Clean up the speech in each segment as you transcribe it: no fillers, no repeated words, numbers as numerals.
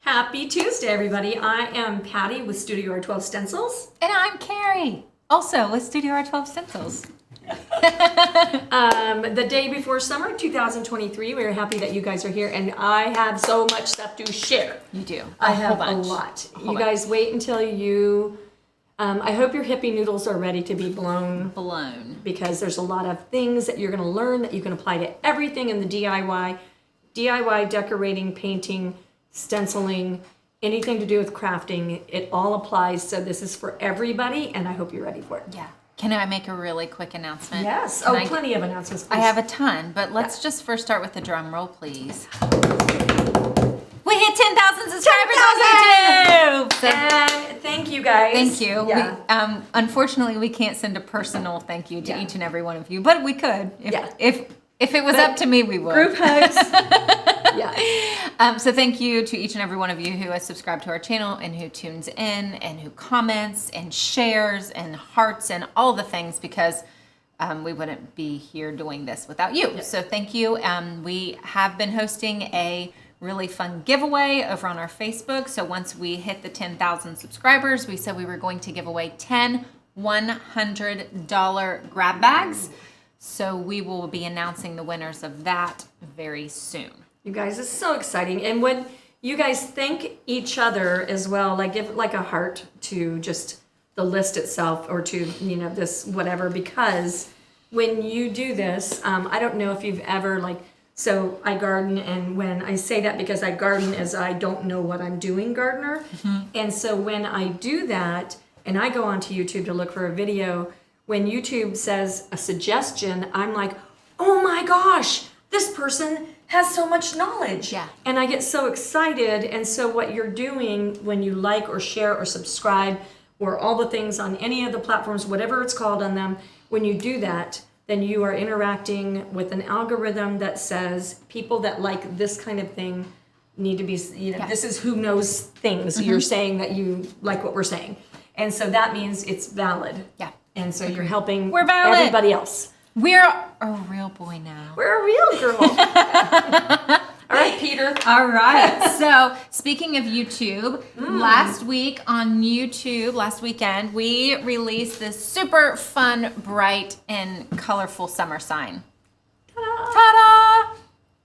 Happy Tuesday, everybody. I am Patty with StudioR12 Stencils. And I'm Carrie, also with StudioR12 Stencils. The day before summer 2023, we are happy that you guys are here, and I have so much stuff to share. You do. I have a lot. You guys wait until you, I hope your hippie noodles are ready to be blown. Because there's a lot of things that you're going to learn that you can apply to everything in the DIY, decorating, painting, stenciling, anything to do with crafting. It all applies. So this is for everybody, and I hope you're ready for it. Yeah. Can I make a really quick announcement? Yes. Plenty of announcements, please. I have a ton, but let's just first start with the drum roll, please. We hit 10,000 subscribers on YouTube! So, and thank you, guys. thank you. Yeah. We, unfortunately, we can't send a personal thank you to each and every one of you, but we could. If it was up to me, we would. Group hugs. So thank you to each and every one of you who has subscribed to our channel and who tunes in and who comments and shares and hearts and all the things, because we wouldn't be here doing this without you. So thank you. We have been hosting a really fun giveaway over on our Facebook. So once we hit the 10,000 subscribers, we said we were going to give away 10 $100 grab bags. So we will be announcing the winners of that very soon. You guys, it's so exciting. And when you guys thank each other as well, like give like a heart to just the list itself, or to, this whatever, because when you do this, I don't know if you've ever so I garden, and when I say that, because I garden as I don't know what I'm doing gardener. And so when I do that and I go onto YouTube to look for a video, when YouTube says a suggestion, I'm like, oh my gosh, this person has so much knowledge. Yeah. And I get so excited. And so what you're doing when you like or share or subscribe or all the things on any of the platforms, whatever it's called on them, when you do that, then you are interacting with an algorithm that says people that like this kind of thing need to be, this is who knows things. You're saying that you like what we're saying. And so that means it's valid. Yeah. And so you're helping everybody else. We're a real boy now. We're a real girl. All right, Peter. All right. So speaking of YouTube, last weekend, we released this super fun, bright, and colorful summer sign. Ta-da!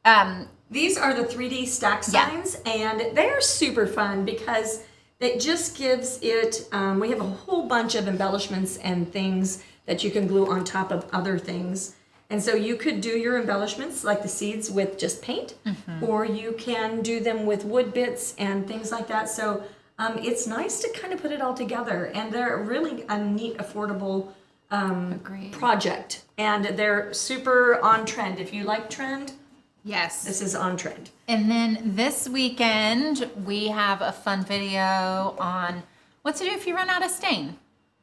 Ta-da! These are the 3D stack signs, and they're super fun because it just gives it, we have a whole bunch of embellishments and things that you can glue on top of other things. And so you could do your embellishments like the seeds with just paint, or you can do them with wood bits and things like that. So it's nice to kind of put it all together, and they're really a neat, affordable project. And they're super on trend. If you like trend, yes, this is on trend. And then this weekend, we have a fun video on what to do if you run out of stain.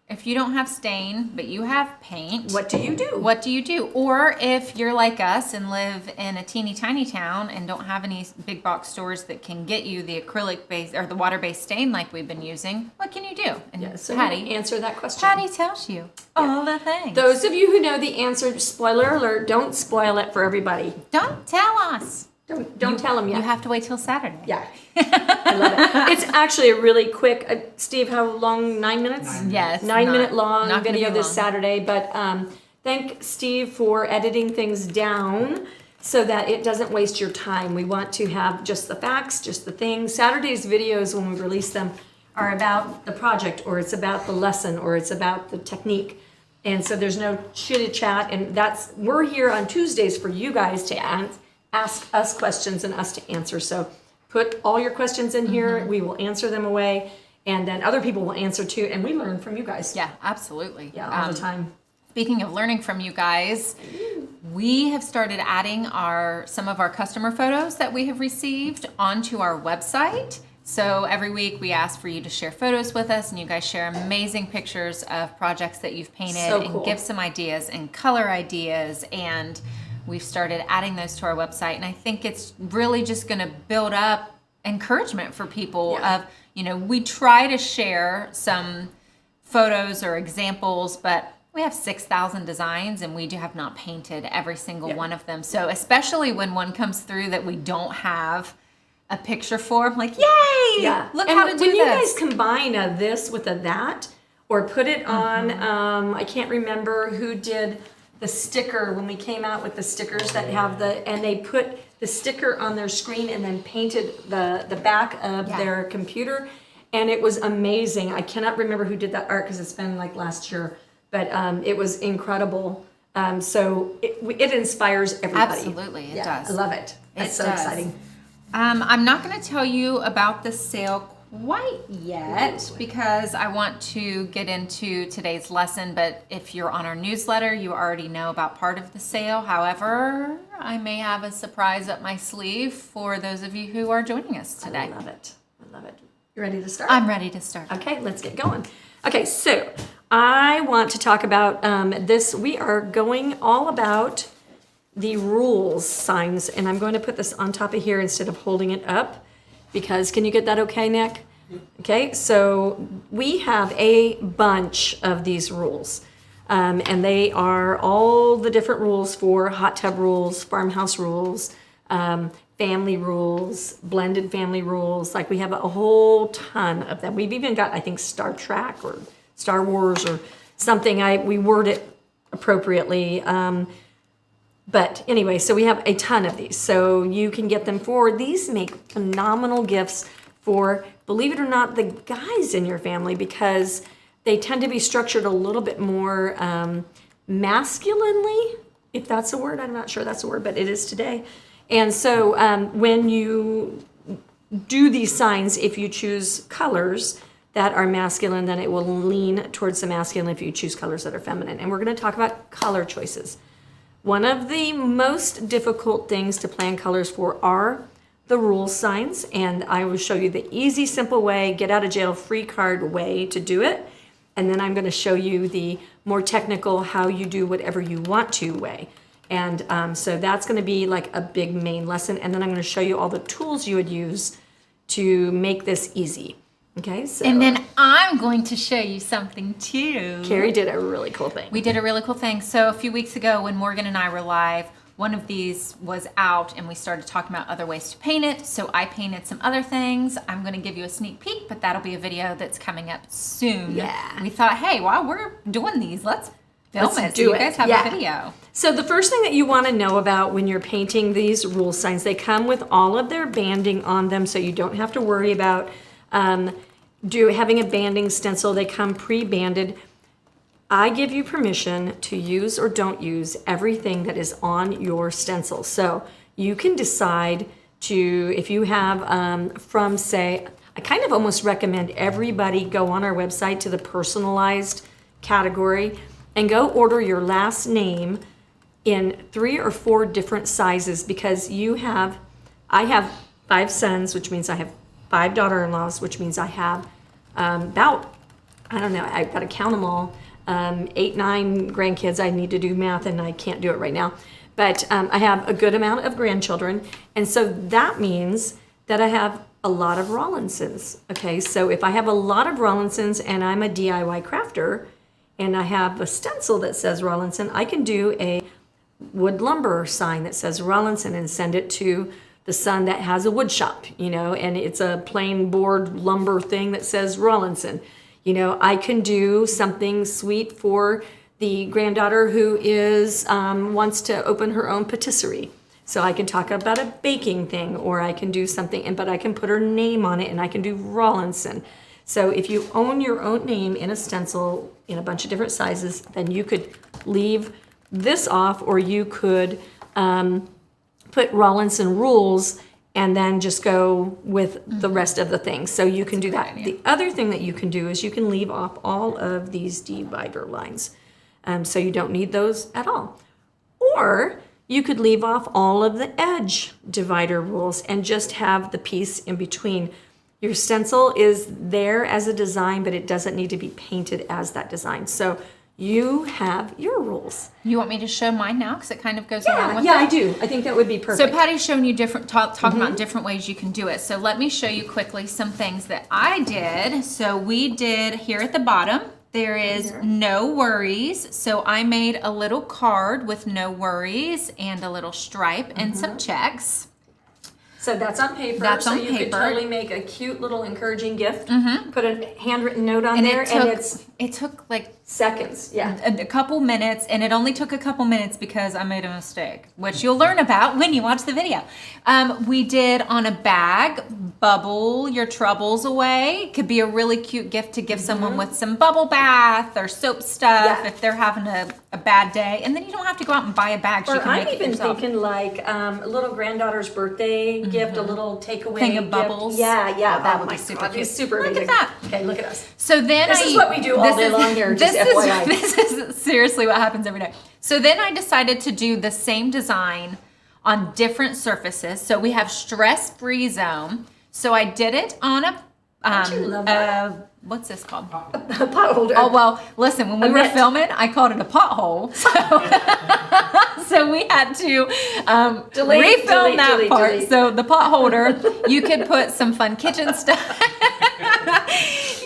If you don't have stain, but you have paint. What do you do? What do you do? Or if you're like us and live in a teeny tiny town and don't have any big box stores that can get you the acrylic base or the water-based stain like we've been using, what can you do? And So Patty, answer that question. Patty tells you all the things. Those of you who know the answer, spoiler alert, don't spoil it for everybody. Don't tell us. Don't tell them yet. You have to wait till Saturday. Yeah. I love it. It's actually a really quick, Steve, how long? 9 minutes? Yes. 9 minute long not video this long. Saturday. But thank Steve for editing things down so that it doesn't waste your time. We want to have just the facts, just the things. Saturday's videos, when we release them, are about the project, or it's about the lesson, or it's about the technique. And so there's no chitty chat. And we're here on Tuesdays for you guys to ask us questions and us to answer. So put all your questions in here. We will answer them away, and then other people will answer too, and we learn from you guys. Yeah, absolutely. Yeah, all the time. Speaking of learning from you guys, we have started adding some of our customer photos that we have received onto our website. So every week we ask for you to share photos with us, and you guys share amazing pictures of projects that you've painted and give some ideas and color ideas, and we've started adding those to our website. And I think it's really just going to build up encouragement for people of, we try to share some photos or examples, but we have 6,000 designs and we have not painted every single one of them. So especially when one comes through that we don't have a picture for. I'm like, yay! Yeah. Look and how to do when this. you guys combine this with a that, or put it on, I can't remember who did the sticker when we came out with the stickers that have and they put the sticker on their screen and then painted the back of their computer. And it was amazing. I cannot remember who did that art because it's been like last year, but it was incredible. So it inspires everybody. Absolutely, it Yeah, does. I love it. It's so exciting. I'm not going to tell you about the sale quite yet because I want to get into today's lesson, but if you're on our newsletter, you already know about part of the sale. However, I may have a surprise up my sleeve for those of you who are joining us today. I love it. I love it. You ready to start? I'm ready to start. Okay, let's get going. Okay, so I want to talk about this. We are going all about the rules signs, and I'm going to put this on top of here instead of holding it up because, can you get that okay, Nick? Okay, so we have a bunch of these rules, and they are all the different rules for hot tub rules, farmhouse rules, family rules, blended family rules. Like we have a whole ton of them. We've even got, I think, Star Trek or Star Wars or something. We word it appropriately. But anyway, so we have a ton of these. So you can get them for, these make phenomenal gifts for, believe it or not, the guys in your family because they tend to be structured a little bit more masculinely, if that's a word. I'm not sure that's a word, but it is today. And so when you do these signs, if you choose colors that are masculine, then it will lean towards the masculine if you choose colors that are feminine. And we're going to talk about color choices. One of the most difficult things to plan colors for are the rule signs, and I will show you the easy, simple way, get out of jail free card way to do it. And then I'm going to show you the more technical how you do whatever you want to way. And so that's going to be like a big main lesson. And then I'm going to show you all the tools you would use to make this easy. Okay, so. And then I'm going to show you something too. Carrie did a really cool thing. We did a really cool thing. So a few weeks ago when Morgan and I were live, one of these was out and we started talking about other ways to paint it. So I painted some other things. I'm going to give you a sneak peek, but that'll be a video that's coming up soon. Yeah. We thought, hey, while we're doing these, let's film Let's it. do so you it. guys have Yeah. a video. So the first thing that you want to know about when you're painting these rule signs, they come with all of their banding on them, so you don't have to worry about having a banding stencil. They come pre-banded. I give you permission to use or don't use everything that is on your stencil. So you can decide to, if you have from, say, I kind of almost recommend everybody go on our website to the personalized category and go order your last name in 3 or 4 different sizes because I have 5 sons, which means I have 5 daughter-in-laws, which means I have about, I don't know, I've got to count them all, 8, 9 grandkids. I need to do math and I can't do it right now. But I have a good amount of grandchildren. And so that means that I have a lot of Rawlinsons. Okay, so if I have a lot of Rawlinsons and I'm a DIY crafter and I have a stencil that says Rawlinson, I can do a wood lumber sign that says Rawlinson and send it to the son that has a wood shop, and it's a plain board lumber thing that says Rawlinson. I can do something sweet for the granddaughter who wants to open her own patisserie. So I can talk about a baking thing, or I can do something, but I can put her name on it and I can do Rawlinson. So if you own your own name in a stencil in a bunch of different sizes, then you could leave this off, or you could put Rawlinson Rules and then just go with the rest of the things. So you can do that. The other thing that you can do is you can leave off all of these divider lines. So you don't need those at all. Or you could leave off all of the edge divider rules and just have the piece in between. Your stencil is there as a design, but it doesn't need to be painted as that design. So you have your rules. You want me to show mine now? Because it kind of goes along with Yeah, it. I do. I think that would be perfect. So Patty's showing you talking about different ways you can do it. So let me show you quickly some things that I did. So we did here at the bottom, there is no worries. So I made a little card with no worries and a little stripe and some checks. So that's on paper. That's on so you could paper. totally make a cute little encouraging gift. Put a handwritten note on And there, it took like seconds. Yeah. a couple minutes, and it only took a couple minutes because I made a mistake, which you'll learn about when you watch the video. We did on a bag, bubble your troubles away. Could be a really cute gift to give someone with some bubble bath or soap stuff if they're having a bad day. And then you don't have to go out and buy a bag. Or You can I'm make it even yourself. thinking like a little granddaughter's birthday gift, a little takeaway Thing of gift. bubbles. Yeah, yeah, Oh, that would would be be super super cute. super Look at amazing. that. Okay, look at us. So then This is what we do all day long here, just FYI. This is seriously what happens every day. So then I decided to do the same design on different surfaces. So we have stress-free zone. So I did it on a Don't you love that? what's this called? A pot holder. Oh, well, listen, when we were mitt. filming, I called it a pothole. So we had to Delete, refilm that delete, part. delete. So the pot holder, you could put some fun kitchen stuff.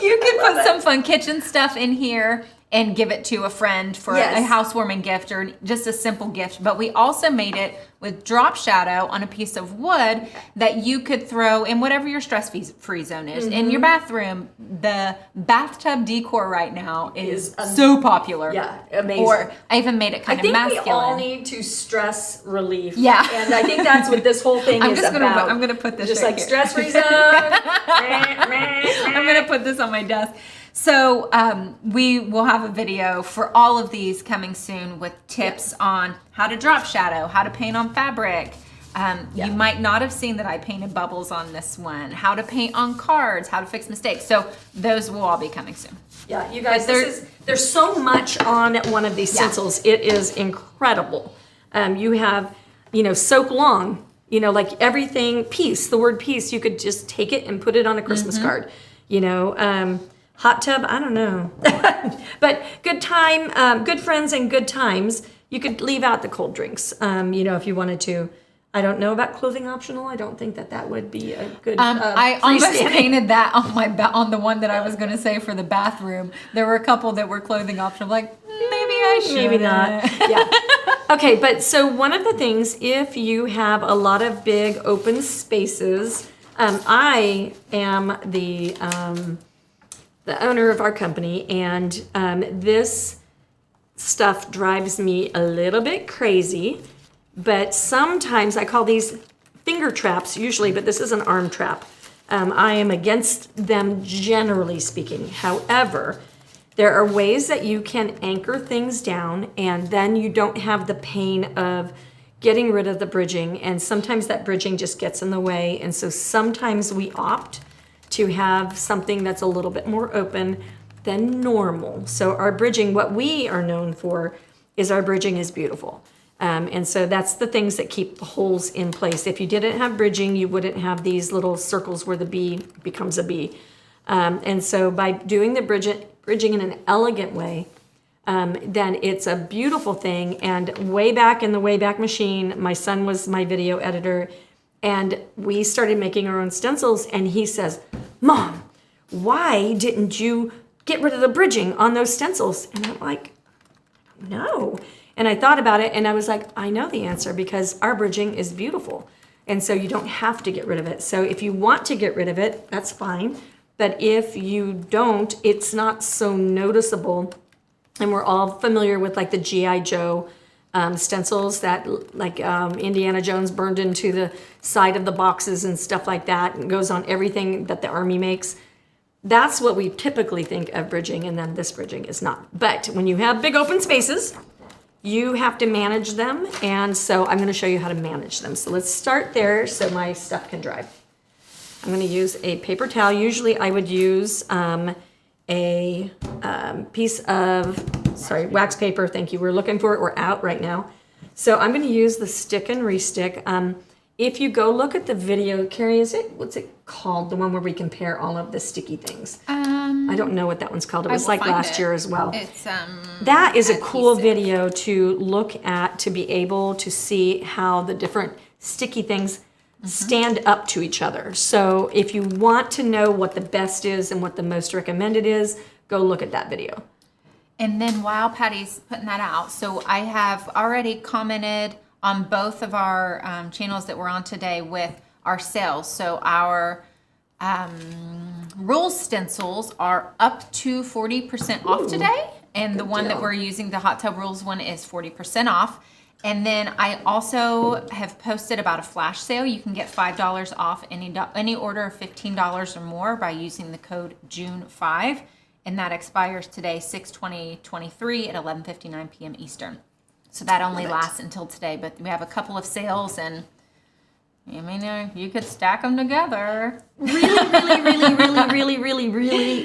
You could put some fun kitchen stuff in here and give it to a friend for a Yes. housewarming gift or just a simple gift. But we also made it with drop shadow on a piece of wood that you could throw in whatever your stress-free zone is. In your bathroom, the bathtub decor right now is so popular. Yeah, amazing. Or I even made it I kind of think masculine. we all need to stress relief. Yeah. And I think that's what this whole thing I'm is just gonna about. I'm gonna put this just right like here. stress-free zone. I'm gonna put this on my desk. So we will have a video for all of these coming soon with tips on how to drop shadow, how to paint on fabric. You might not have seen that I painted bubbles on this one, how to paint on cards, how to fix mistakes. So those will all be coming soon. Yeah, you guys, But there's so much on one of these stencils. It is incredible. You have, soap long, like everything, peace, the word peace, you could just take it and put it on a Christmas card. Hot tub, I don't know. But good time, good friends and good times. You could leave out the cold drinks, if you wanted to. I don't know about clothing optional. I don't think that would be a good. I almost freestanding. painted that on on the one that I was going to say for the bathroom. There were a couple that were clothing optional. Like maybe I should. Maybe not. Yeah. Okay, but so one of the things, if you have a lot of big open spaces, I am the owner of our company, and this stuff drives me a little bit crazy. But sometimes I call these finger traps usually, but this is an arm trap. I am against them generally speaking. However, there are ways that you can anchor things down, and then you don't have the pain of getting rid of the bridging. And sometimes that bridging just gets in the way. And so sometimes we opt to have something that's a little bit more open than normal. So our bridging, what we are known for is our bridging is beautiful. And so that's the things that keep the holes in place. If you didn't have bridging, you wouldn't have these little circles where the B becomes a B. And so by doing the bridging in an elegant way, then it's a beautiful thing. And way back in the Wayback Machine, my son was my video editor, and we started making our own stencils, and he says, "Mom, why didn't you get rid of the bridging on those stencils?" And I'm like, "No." And I thought about it, and I was like, I know the answer, because our bridging is beautiful. And so you don't have to get rid of it. So if you want to get rid of it, that's fine. But if you don't, it's not so noticeable. And we're all familiar with like the G.I. Joe stencils that like Indiana Jones burned into the side of the boxes and stuff like that, and goes on everything that the Army makes. That's what we typically think of bridging, and then this bridging is not. But when you have big open spaces, you have to manage them, and so I'm going to show you how to manage them. So let's start there so my stuff can dry. I'm going to use a paper towel. Usually I would use a piece of, wax paper. Thank you. We're looking for it. We're out right now. So I'm going to use the stick and restick. If you go look at the video, Carrie, what's it called? The one where we compare all of the sticky things. I don't know what that one's called. It was like last year as well. It's that is a cool adhesive. video to look at, to be able to see how the different sticky things stand up to each other. So if you want to know what the best is and what the most recommended is, go look at that video. And then while Patty's putting that out, so I have already commented on both of our channels that we're on today with our sales. So our Rules stencils are up to 40% off today. And the one that we're using, the Hot Tub Rules one, is 40% off. And then I also have posted about a flash sale. You can get $5 off any order of $15 or more by using the code June5. And that expires today, 6/20/23 at 11:59 p.m. Eastern. So that only lasts until today. But we have a couple of sales, and I mean, you could stack them together. Really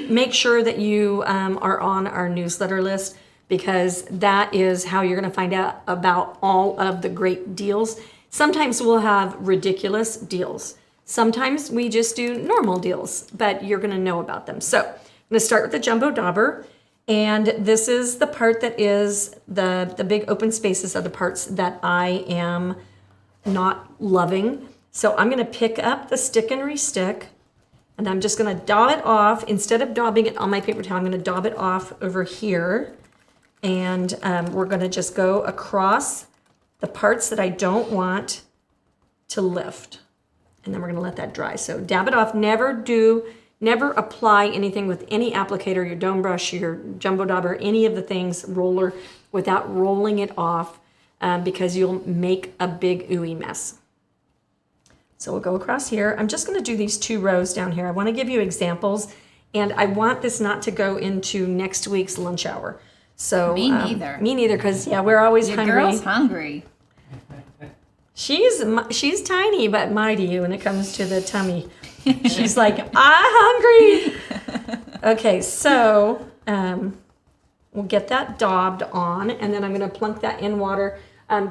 make sure that you are on our newsletter list, because that is how you're going to find out about all of the great deals. Sometimes we'll have ridiculous deals. Sometimes we just do normal deals, but you're going to know about them. So I'm going to start with the jumbo dauber. And this is the part that is the big open spaces are the parts that I am not loving. So I'm going to pick up the stick and restick, and I'm just going to daub it off. Instead of daubing it on my paper towel, I'm going to daub it off over here. And we're going to just go across the parts that I don't want to lift. And then we're going to let that dry. So dab it off. Never apply anything with any applicator, your dome brush, your jumbo dauber, any of the things, roller, without rolling it off, because you'll make a big ooey mess. So we'll go across here. I'm just going to do these 2 rows down here. I want to give you examples, and I want this not to go into next week's lunch hour. So Me neither. Me neither, because we're always Your hungry. girl's hungry. She's tiny but mighty when it comes to the tummy. She's like, I'm hungry. Okay, so we'll get that daubed on, and then I'm going to plunk that in water.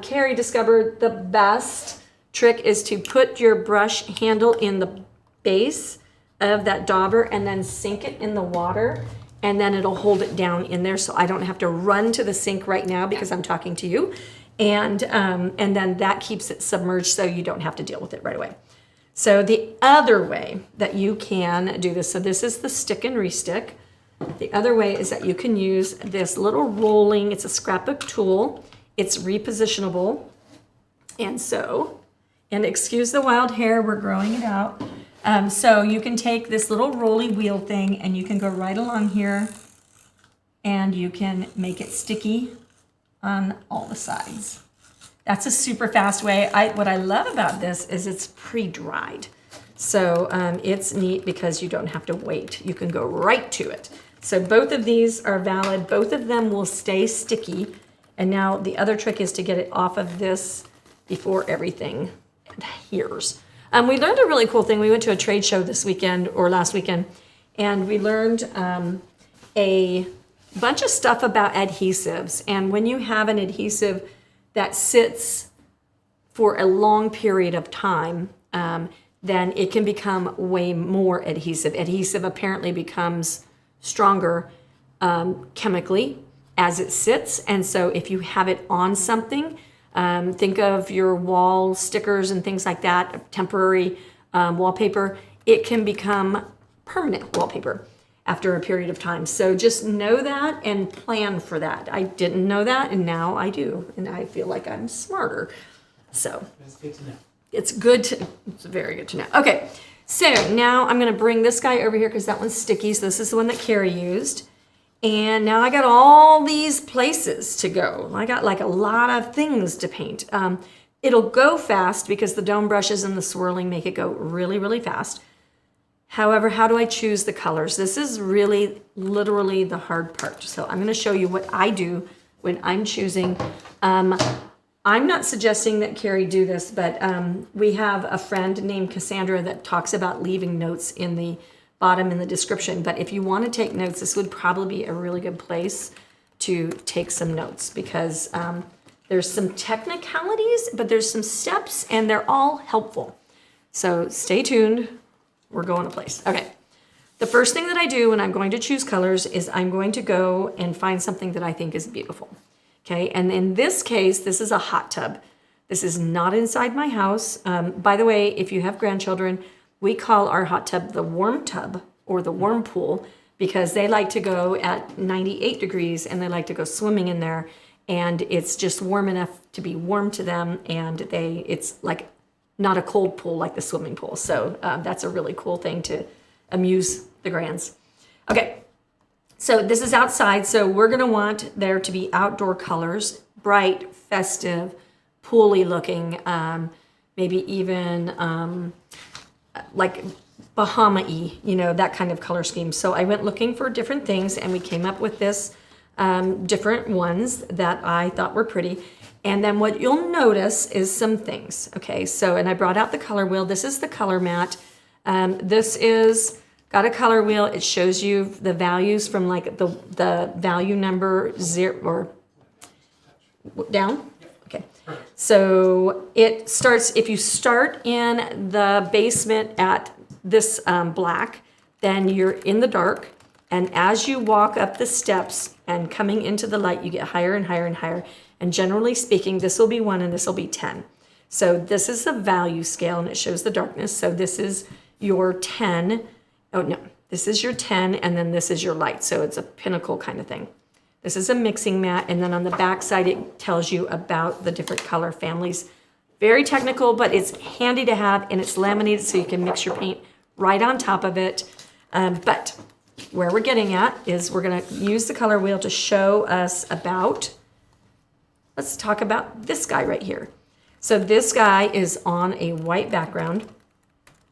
Carrie discovered the best trick is to put your brush handle in the base of that dauber and then sink it in the water, and then it'll hold it down in there, so I don't have to run to the sink right now because I'm talking to you. And then that keeps it submerged so you don't have to deal with it right away. So the other way that you can do this, so this is the stick and restick. The other way is that you can use this little rolling, it's a scrapbook tool. It's repositionable. And excuse the wild hair, we're growing it out. So you can take this little rolly wheel thing and you can go right along here and you can make it sticky on all the sides. That's a super fast way. What I love about this is it's pre-dried. So it's neat because you don't have to wait. You can go right to it. So both of these are valid. Both of them will stay sticky. And now the other trick is to get it off of this before everything adheres. We learned a really cool thing. We went to a trade show this weekend or last weekend, and we learned a bunch of stuff about adhesives. And when you have an adhesive that sits for a long period of time, then it can become way more adhesive. Adhesive apparently becomes stronger chemically as it sits. And so if you have it on something, think of your wall stickers and things like that, temporary wallpaper, it can become permanent wallpaper after a period of time. So just know that and plan for that. I didn't know that, and now I do, and I feel like I'm smarter. So That's good to know. it's very good to know. Okay, so now I'm gonna bring this guy over here because that one's sticky. So this is the one that Carrie used. And now I got all these places to go. I got like a lot of things to paint. It'll go fast because the dome brushes and the swirling make it go really, really fast. However, how do I choose the colors? This is really literally the hard part. So I'm going to show you what I do when I'm choosing. I'm not suggesting that Carrie do this, but we have a friend named Cassandra that talks about leaving notes in the bottom in the description. But if you want to take notes, this would probably be a really good place to take some notes, because there's some technicalities, but there's some steps, and they're all helpful. So stay tuned. We're going to place. Okay. The first thing that I do when I'm going to choose colors is I'm going to go and find something that I think is beautiful. Okay. And in this case, this is a hot tub. This is not inside my house. By the way, if you have grandchildren, we call our hot tub the warm tub or the warm pool, because they like to go at 98 degrees and they like to go swimming in there, and it's just warm enough to be warm to them, and it's like not a cold pool like the swimming pool. So that's a really cool thing to amuse the grands. Okay, so this is outside. So we're gonna want there to be outdoor colors, bright, festive, pooly looking, maybe even like Bahama-y, you know, that kind of color scheme. So I went looking for different things and we came up with this different ones that I thought were pretty. And then what you'll notice is some things. Okay, so, and I brought out the color wheel. This is the color mat. This is got a color wheel. It shows you the values from like the value number 0 or down. Okay, so it starts, if you start in the basement at this black, then you're in the dark. And as you walk up the steps and coming into the light, you get higher and higher and higher. And generally speaking, this will be 1 and this will be 10. So this is the value scale and it shows the darkness. So this is your 10. Oh no, this is your 10 and then this is your light. So it's a pinnacle kind of thing. This is a mixing mat. And then on the back side, it tells you about the different color families. Very technical, but it's handy to have and it's laminated so you can mix your paint right on top of it. But where we're getting at is we're gonna use the color wheel to show us about, let's talk about this guy right here. So this guy is on a white background.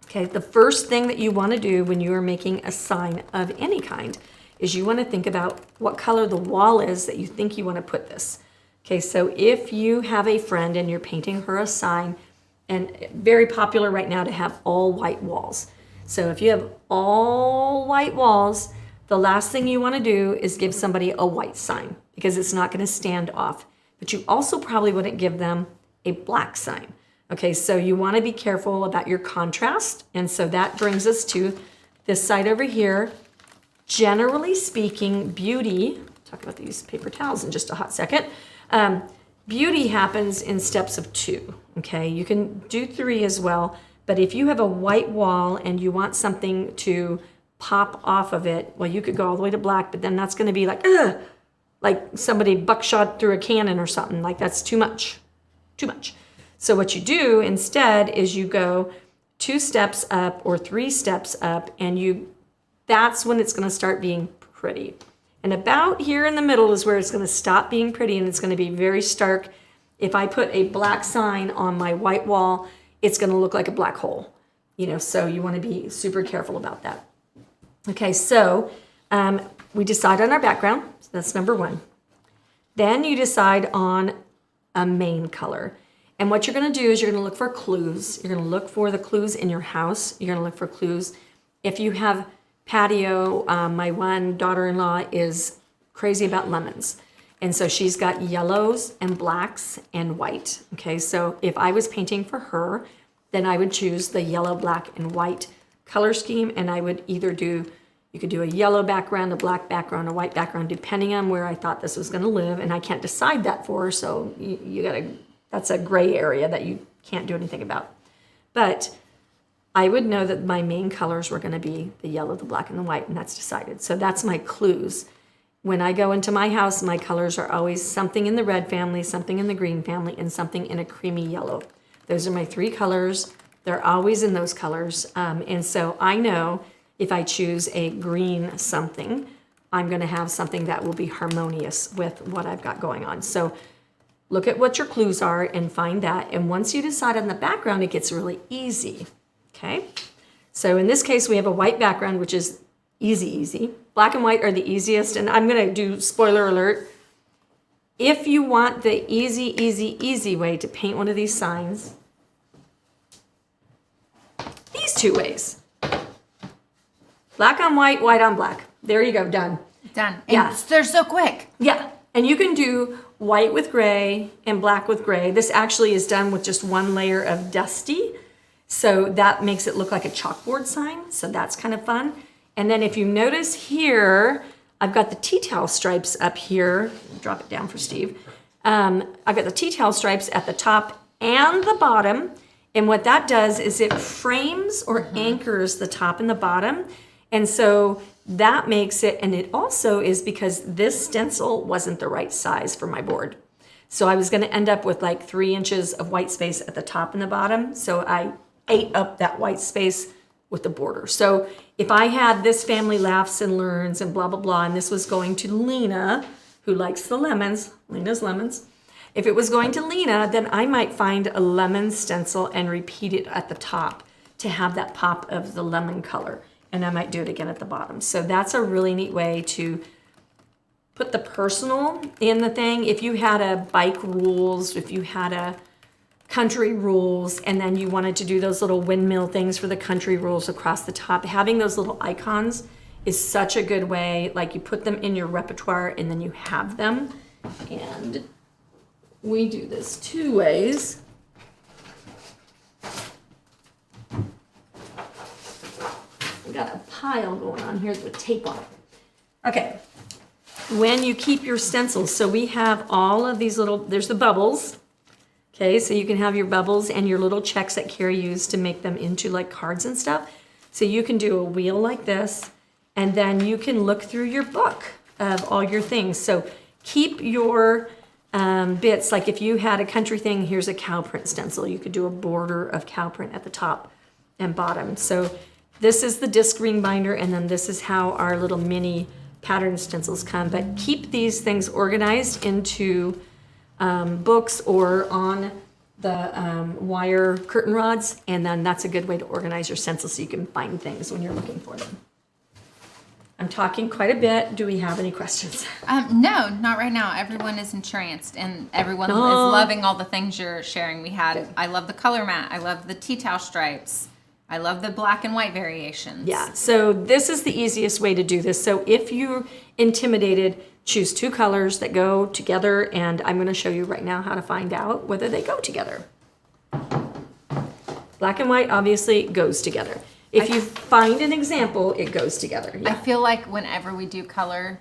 Okay, the first thing that you wanna do when you are making a sign of any kind is you wanna think about what color the wall is that you think you wanna put this. Okay, so if you have a friend and you're painting her a sign, and very popular right now to have all white walls. So if you have all white walls, the last thing you want to do is give somebody a white sign because it's not going to stand off. But you also probably wouldn't give them a black sign. Okay, so you want to be careful about your contrast. And so that brings us to this side over here. Generally speaking, beauty, talk about these paper towels in just a hot second. Beauty happens in steps of 2. Okay, you can do 3 as well. But if you have a white wall and you want something to pop off of it, well, you could go all the way to black, but then that's going to be like, ugh, like somebody buckshot through a cannon or something. Like that's too much, too much. So what you do instead is you go 2 steps up or 3 steps up, and that's when it's going to start being pretty. And about here in the middle is where it's going to stop being pretty, and it's going to be very stark. If I put a black sign on my white wall, it's going to look like a black hole, you know, so you want to be super careful about that. Okay, so we decide on our background. So that's number 1. Then you decide on a main color. And what you're going to do is you're going to look for clues. You're going to look for the clues in your house. You're going to look for clues. If you have patio, my one daughter-in-law is crazy about lemons. And so she's got yellows and blacks and white. Okay, so if I was painting for her, then I would choose the yellow, black, and white color scheme. And I would either you could do a yellow background, a black background, a white background, depending on where I thought this was gonna live. And I can't decide that for her, so that's a gray area that you can't do anything about. But I would know that my main colors were gonna be the yellow, the black, and the white, and that's decided. So that's my clues. When I go into my house, my colors are always something in the red family, something in the green family, and something in a creamy yellow. Those are my 3 colors. They're always in those colors. And so I know if I choose a green something, I'm gonna have something that will be harmonious with what I've got going on. So look at what your clues are and find that. And once you decide on the background, it gets really easy, okay? So in this case, we have a white background, which is easy. Black and white are the easiest, and I'm gonna do spoiler alert. If you want the easy way to paint one of these signs, these 2 ways. Black on white, white on black. There you go, done. Done. Yeah. And they're so quick. Yeah, and you can do white with gray and black with gray. This actually is done with just 1 layer of dusty, so that makes it look like a chalkboard sign, so that's kind of fun. And then if you notice here, I've got the tea towel stripes up here. Drop it down for Steve. I've got the tea towel stripes at the top and the bottom. And what that does is it frames or anchors the top and the bottom. And so that makes it, and it also is because this stencil wasn't the right size for my board. So I was going to end up with like 3 inches of white space at the top and the bottom. So I ate up that white space with the border. So if I had this family laughs and learns and blah, blah, blah, and this was going to Lena, who likes the lemons, Lena's lemons. If it was going to Lena, then I might find a lemon stencil and repeat it at the top to have that pop of the lemon color. And I might do it again at the bottom. So that's a really neat way to put the personal in the thing. If you had a bike rules, if you had a country rules, and then you wanted to do those little windmill things for the country rules across the top, having those little icons is such a good way. Like you put them in your repertoire and then you have them. And we do this 2 ways. We got a pile going on here with tape on it. Okay. When you keep your stencils, so we have all of these little, there's the bubbles. Okay, so you can have your bubbles and your little checks that Carrie used to make them into like cards and stuff. So you can do a wheel like this, and then you can look through your book of all your things. So keep your bits, like if you had a country thing, here's a cow print stencil. You could do a border of cow print at the top and bottom. So this is the disc ring binder, and then this is how our little mini pattern stencils come. But keep these things organized into books or on the wire curtain rods, and then that's a good way to organize your stencils so you can find things when you're looking for them. I'm talking quite a bit. Do we have any questions? No, not right now. Everyone is entranced, and everyone is loving all the things you're sharing. I love the color mat. I love the tea towel stripes. I love the black and white variations. Yeah, so this is the easiest way to do this. So if you're intimidated, choose 2 colors that go together, and I'm going to show you right now how to find out whether they go together. Black and white obviously goes together. If you find an example, it goes together. Yeah. I feel like whenever we do color,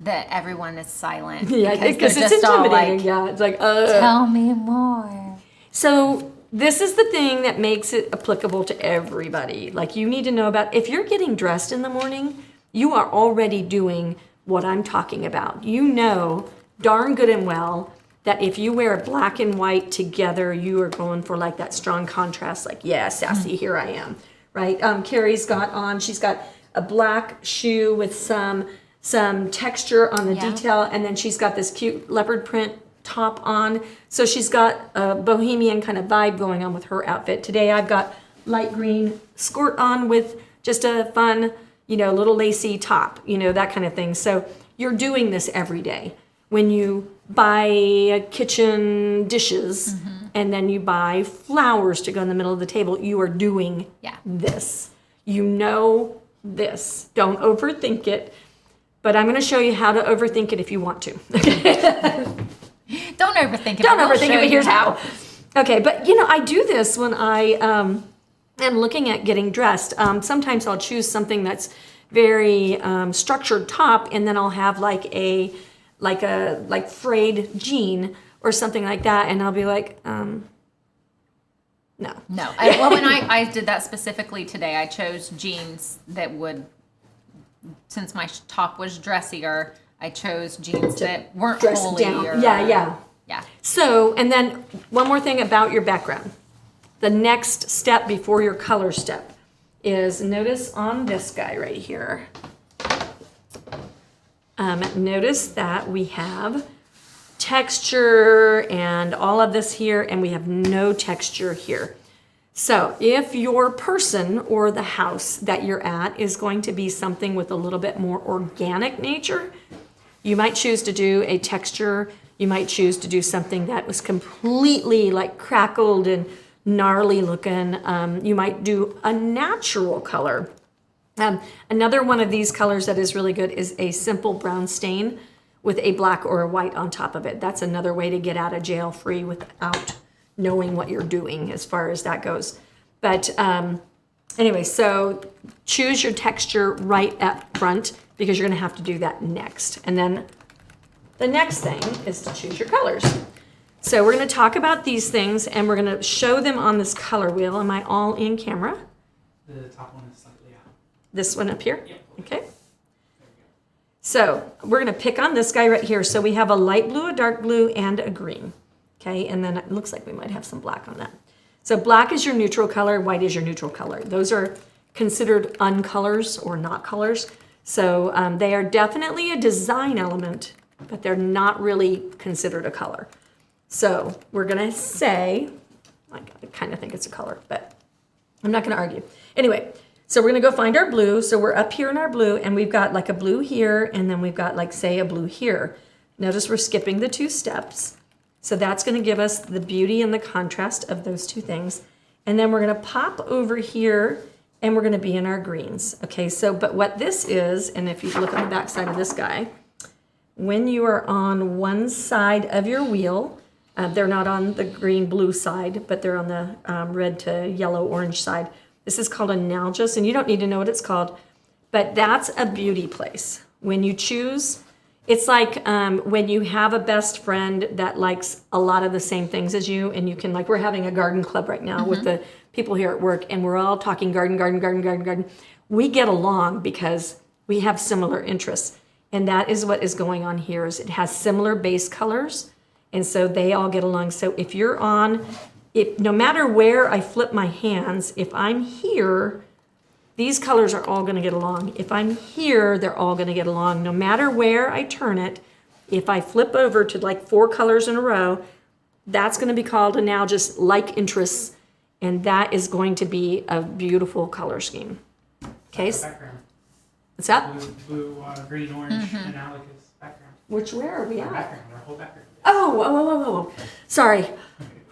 that everyone is silent. Yeah, because it's intimidating. Yeah, it's like, tell me more. So this is the thing that makes it applicable to everybody. Like you need to know about, if you're getting dressed in the morning, you are already doing what I'm talking about. You know darn good and well that if you wear black and white together, you are going for like that strong contrast, like, yeah, sassy, here I am, right? Carrie's got on, she's got a black shoe with some texture on the detail, and then she's got this cute leopard print top on. So she's got a bohemian kind of vibe going on with her outfit. Today I've got light green skirt on with just a fun, little lacy top, that kind of thing. So you're doing this every day. When you buy kitchen dishes and then you buy flowers to go in the middle of the table, you are doing this. You know this. Don't overthink it. But I'm going to show you how to overthink it if you want to. Don't overthink it. Don't overthink it, but here's how. Okay, but I do this when I am looking at getting dressed. Sometimes I'll choose something that's very structured top, and then I'll have like frayed jean or something like that, and I'll be like, no. No. When I did that specifically today, I chose jeans that would, since my top was dressier, I chose jeans that weren't holey. Yeah. So, and then one more thing about your background. The next step before your color step is, notice on this guy right here. Notice that we have texture and all of this here, and we have no texture here. So if your person or the house that you're at is going to be something with a little bit more organic nature, you might choose to do a texture. You might choose to do something that was completely like crackled and gnarly looking. You might do a natural color. Another one of these colors that is really good is a simple brown stain with a black or a white on top of it. That's another way to get out of jail free without knowing what you're doing as far as that goes. But anyway, so choose your texture right up front because you're going to have to do that next. And then the next thing is to choose your colors. So we're going to talk about these things and we're going to show them on this color wheel. Am I all in camera? The top one is slightly out. This one up here? Yep. Okay. So we're gonna pick on this guy right here. So we have a light blue, a dark blue, and a green. Okay, and then it looks like we might have some black on that. So black is your neutral color, white is your neutral color. Those are considered uncolors or not colors. So they are definitely a design element, but they're not really considered a color. So we're gonna say, I kind of think it's a color, but I'm not gonna argue. Anyway, so we're gonna go find our blue. So we're up here in our blue and we've got like a blue here and then we've got like say a blue here. Notice we're skipping the 2 steps. So that's gonna give us the beauty and the contrast of those 2 things. And then we're gonna pop over here and we're gonna be in our greens. Okay, so, but what this is, and if you look on the back side of this guy, when you are on one side of your wheel, they're not on the green-blue side, but they're on the red to yellow-orange side. This is called analogous, and you don't need to know what it's called, but that's a beauty place. When you choose, it's like when you have a best friend that likes a lot of the same things as you, and you can, like, we're having a garden club right now with the people here at work, and we're all talking garden. We get along because we have similar interests, and that is what is going on here. Is it has similar base colors, and so they all get along. So if you're on, no matter where I flip my hands, if I'm here, these colors are all gonna get along. If I'm here, they're all gonna get along. No matter where I turn it, if I flip over to like 4 colors in a row, that's gonna be called analogous like interests, and that is going to be a beautiful color scheme. Okay? Background. What's that? Blue, green, orange, analogous background. Where are we at? Background, our whole background. Oh. Sorry.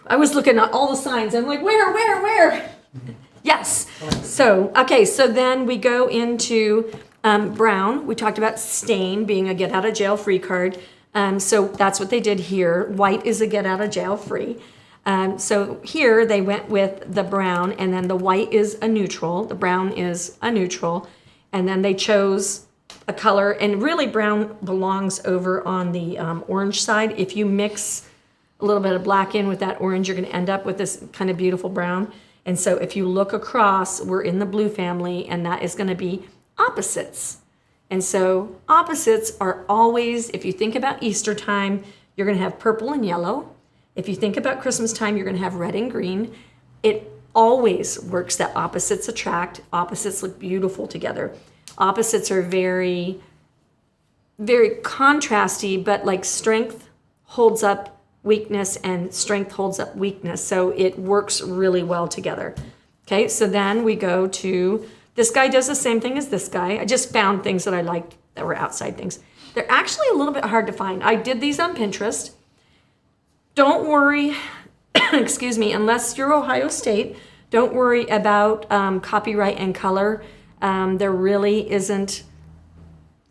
I was looking at all the signs. I'm like, where? Yes. So, okay, so then we go into brown. We talked about stain being a get out of jail free card. So that's what they did here. White is a get out of jail free. So here they went with the brown, and then the white is a neutral. The brown is a neutral. And then they chose a color, and really brown belongs over on the orange side. If you mix a little bit of black in with that orange, you're gonna end up with this kind of beautiful brown. And so if you look across, we're in the blue family, and that is gonna be opposites. And so opposites are always, if you think about Easter time, you're gonna have purple and yellow. If you think about Christmas time, you're gonna have red and green. It always works that opposites attract. Opposites look beautiful together. Opposites are very, very contrasty, but like strength holds up weakness and strength holds up weakness. So it works really well together. Okay, so then we go to, this guy does the same thing as this guy. I just found things that I liked that were outside things. They're actually a little bit hard to find. I did these on Pinterest. Don't worry, excuse me, unless you're Ohio State, don't worry about copyright and color. There really isn't,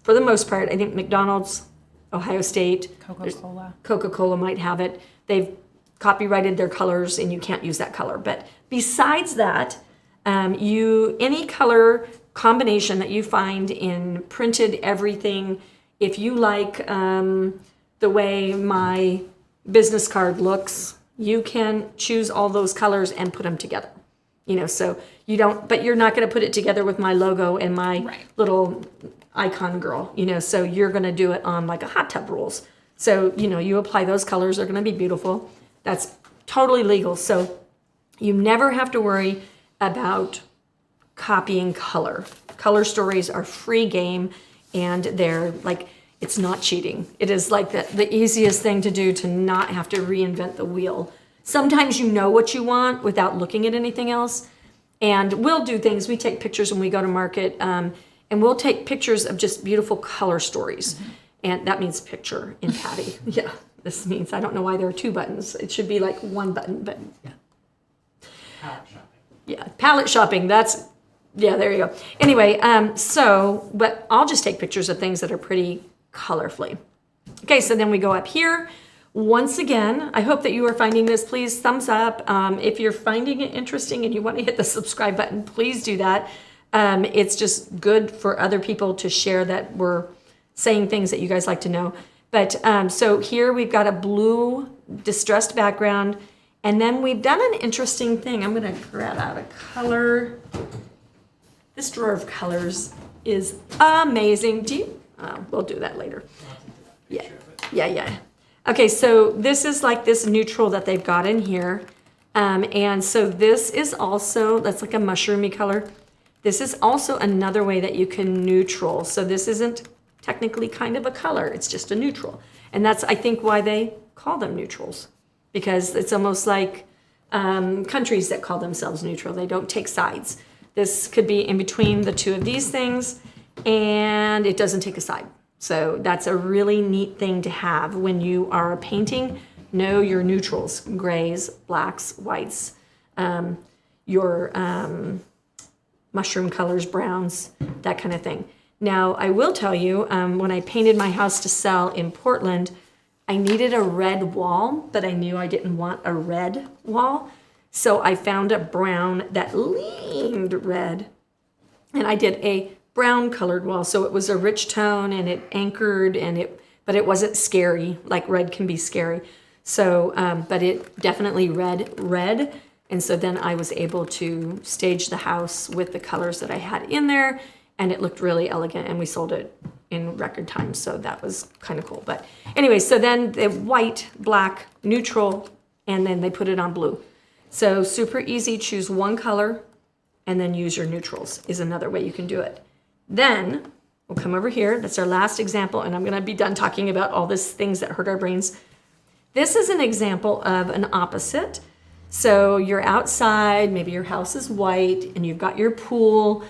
for the most part. I think McDonald's, Ohio State, Coca-Cola might have it. They've copyrighted their colors and you can't use that color. But besides that, any color combination that you find in printed everything, if you like the way my business card looks, you can choose all those colors and put them together. So you don't, but you're not going to put it together with my logo and my little icon girl, so you're going to do it on like a hot tub rules. So, you apply those colors, they're going to be beautiful. That's totally legal. So you never have to worry about copying color. Color stories are free game, and they're like, it's not cheating. It is like the easiest thing to do to not have to reinvent the wheel. Sometimes you know what you want without looking at anything else. And we'll do things, we take pictures when we go to market, and we'll take pictures of just beautiful color stories. Mm-hmm. And that means picture in Patty. Yeah, this means, I don't know why there are 2 buttons. It should be like 1 button, but yeah. Palette shopping. Yeah, palette shopping, there you go. Anyway, but I'll just take pictures of things that are pretty colorfully. Okay, so then we go up here. Once again, I hope that you are finding this. Please thumbs up. If you're finding it interesting and you want to hit the subscribe button, please do that. It's just good for other people to share that we're saying things that you guys like to know. But so here we've got a blue distressed background, and then we've done an interesting thing. I'm going to grab out a color. This drawer of colors is amazing. We'll do that later. We'll have to do a Yeah. picture of it. Yeah. Okay, so this is like this neutral that they've got in here. And so this is also, that's like a mushroomy color. This is also another way that you can neutral. So this isn't technically kind of a color, it's just a neutral. And that's, I think, why they call them neutrals. Because it's almost like countries that call themselves neutral. They don't take sides. This could be in between the two of these things, and it doesn't take a side. So that's a really neat thing to have when you are painting. Know your neutrals, grays, blacks, whites, your mushroom colors, browns, that kind of thing. Now, I will tell you, when I painted my house to sell in Portland, I needed a red wall, but I knew I didn't want a red wall. So I found a brown that leaned red, and I did a brown colored wall. So it was a rich tone and it anchored, but it wasn't scary, like red can be scary. So, but it definitely red. And so then I was able to stage the house with the colors that I had in there, and it looked really elegant, and we sold it in record time. So that was kind of cool. But anyway, so then the white, black, neutral, and then they put it on blue. So super easy, choose one color and then use your neutrals is another way you can do it. Then we'll come over here. That's our last example, and I'm gonna be done talking about all these things that hurt our brains. This is an example of an opposite. So you're outside, maybe your house is white and you've got your pool,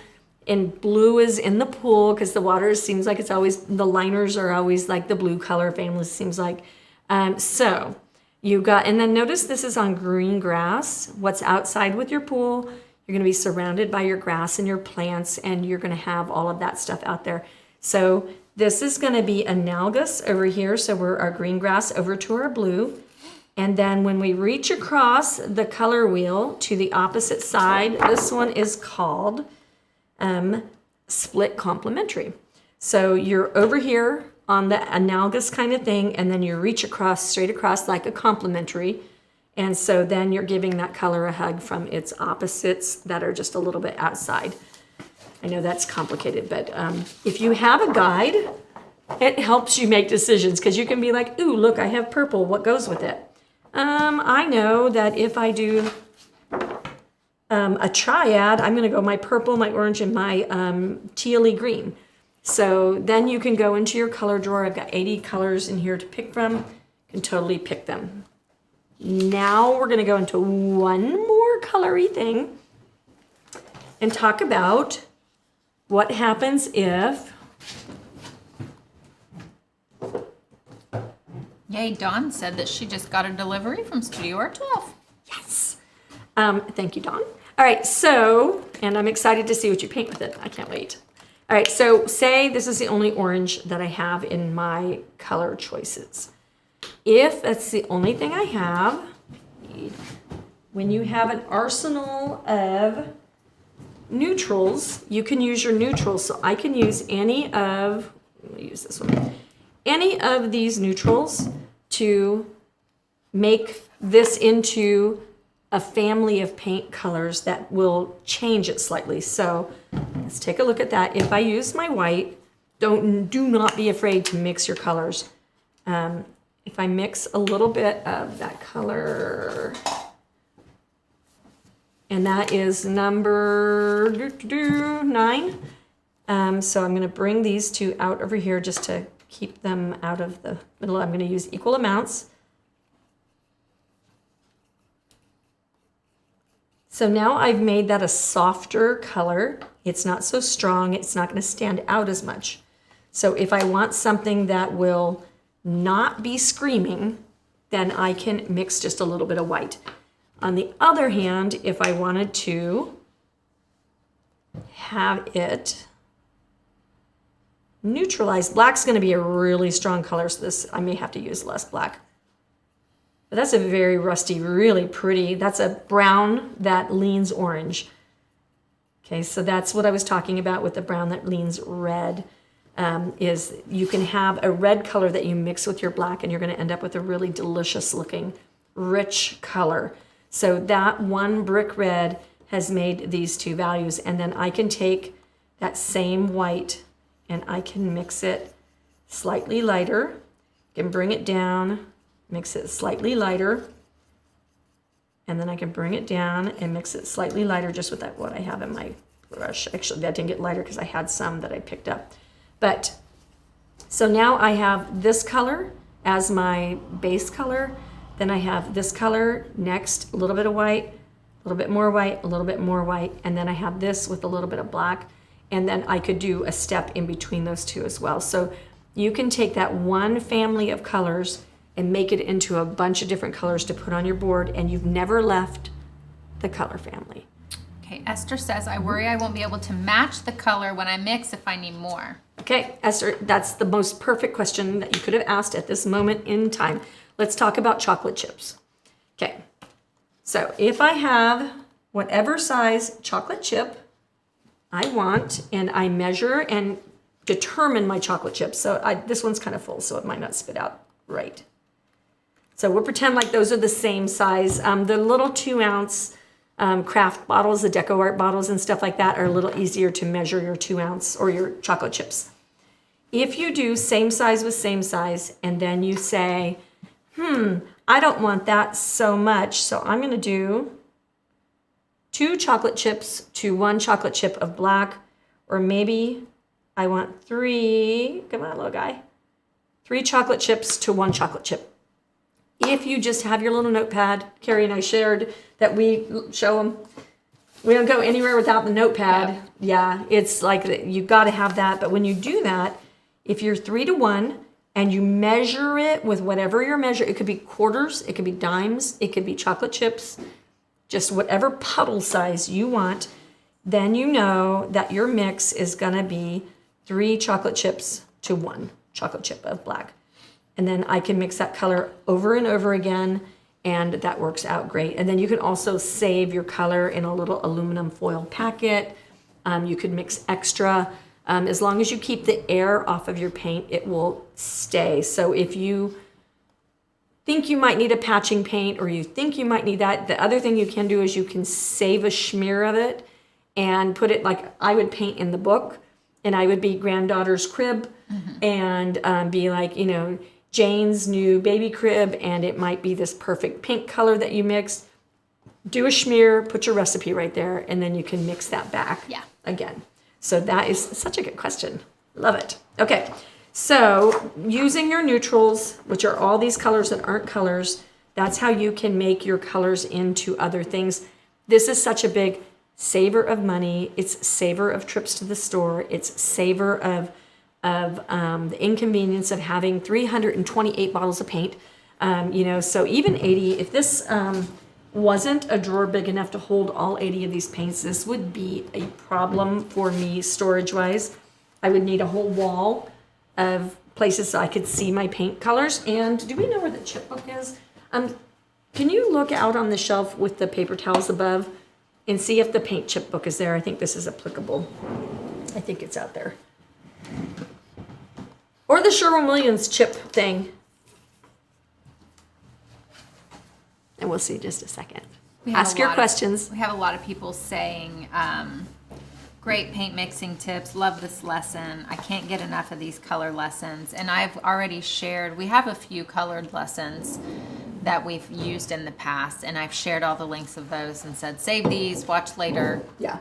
and blue is in the pool because the water seems like it's always, the liners are always like the blue color family seems like. So you got, and then notice this is on green grass. What's outside with your pool, you're gonna be surrounded by your grass and your plants, and you're gonna have all of that stuff out there. So this is gonna be analogous over here. So we're our green grass over to our blue. And then when we reach across the color wheel to the opposite side, this one is called split complementary. So you're over here on the analogous kind of thing, and then you reach across, straight across like a complementary. And so then you're giving that color a hug from its opposites that are just a little bit outside. I know that's complicated, but if you have a guide, it helps you make decisions, because you can be like, ooh, look, I have purple, what goes with it? I know that if I do a triad, I'm gonna go my purple, my orange, and my tealy green. So then you can go into your color drawer. I've got 80 colors in here to pick from. You can totally pick them. Now we're gonna go into one more colory thing and talk about what happens if, Yay, Dawn said that she just got a delivery from StudioR12. yes. Thank you, Dawn. All right, so, and I'm excited to see what you paint with it. I can't wait. All right, so say this is the only orange that I have in my color choices. If that's the only thing I have, when you have an arsenal of neutrals, you can use your neutrals. So I can use any of, let me use this one, any of these neutrals to make this into a family of paint colors that will change it slightly. So let's take a look at that. If I use my white, do not be afraid to mix your colors. If I mix a little bit of that color, and that is number 9. So I'm gonna bring these two out over here just to keep them out of the middle. I'm gonna use equal amounts. So now I've made that a softer color. It's not so strong. It's not going to stand out as much. So if I want something that will not be screaming, then I can mix just a little bit of white. On the other hand, if I wanted to have it neutralized, black's going to be a really strong color. So this, I may have to use less black. But that's a very rusty, really pretty. That's a brown that leans orange. Okay, so that's what I was talking about with the brown that leans red, is you can have a red color that you mix with your black, and you're gonna end up with a really delicious looking, rich color. So that one brick red has made these two values, and then I can take that same white and I can mix it slightly lighter. I can bring it down, mix it slightly lighter. And then I can bring it down and mix it slightly lighter just with that, what I have in my brush. Actually, that didn't get lighter because I had some that I picked up. But, so now I have this color as my base color. Then I have this color next, a little bit of white, a little bit more white, a little bit more white. And then I have this with a little bit of black. And then I could do a step in between those two as well. So you can take that one family of colors and make it into a bunch of different colors to put on your board, and you've never left the color family. Okay, Esther says, I worry I won't be able to match the color when I mix if I need more. Okay, Esther, that's the most perfect question that you could have asked at this moment in time. Let's talk about chocolate chips. Okay, so if I have whatever size chocolate chip I want, and I measure and determine my chocolate chips. So this one's kind of full, so it might not spit out right. So we'll pretend like those are the same size. The little 2-ounce craft bottles, the deco art bottles and stuff like that are a little easier to measure your 2-ounce or your chocolate chips. If you do same size with same size, and then you say, I don't want that so much, so I'm gonna do 2 chocolate chips to 1 chocolate chip of black, or maybe I want 3, come on little guy, 3 chocolate chips to 1 chocolate chip. If you just have your little notepad, Carrie and I shared that we show them. We don't go anywhere without the notepad. Yeah, it's like you got to have that. But when you do that, if you're 3 to 1 and you measure it with whatever you're measuring, it could be quarters, it could be dimes, it could be chocolate chips, just whatever puddle size you want, then you know that your mix is going to be 3 chocolate chips to 1 chocolate chip of black. And then I can mix that color over and over again, and that works out great. And then you can also save your color in a little aluminum foil packet. You could mix extra. As long as you keep the air off of your paint, it will stay. So if you think you might need a patching paint, or you think you might need that, the other thing you can do is you can save a smear of it and put it, like I would paint in the book, and I would be granddaughter's crib and be like, Jane's new baby crib, and it might be this perfect pink color that you mixed. Do a smear, put your recipe right there, and then you can mix that back again. So that is such a good question. Love it. Okay, so using your neutrals, which are all these colors that aren't colors, that's how you can make your colors into other things. This is such a big saver of money. It's saver of trips to the store. It's saver of the inconvenience of having 328 bottles of paint. So even 80, if this wasn't a drawer big enough to hold all 80 of these paints, this would be a problem for me storage-wise. I would need a whole wall of places so I could see my paint colors. And do we know where the chipbook is? Can you look out on the shelf with the paper towels above and see if the paint chipbook is there? I think this is applicable. I think it's out there. Or the Sherwin-Williams chip thing. And we'll see just a second. Ask your questions. We have a lot of people saying, great paint mixing tips, love this lesson. I can't get enough of these color lessons. And I've already shared, we have a few colored lessons that we've used in the past, and I've shared all the links of those and said, save these, watch later. Yeah.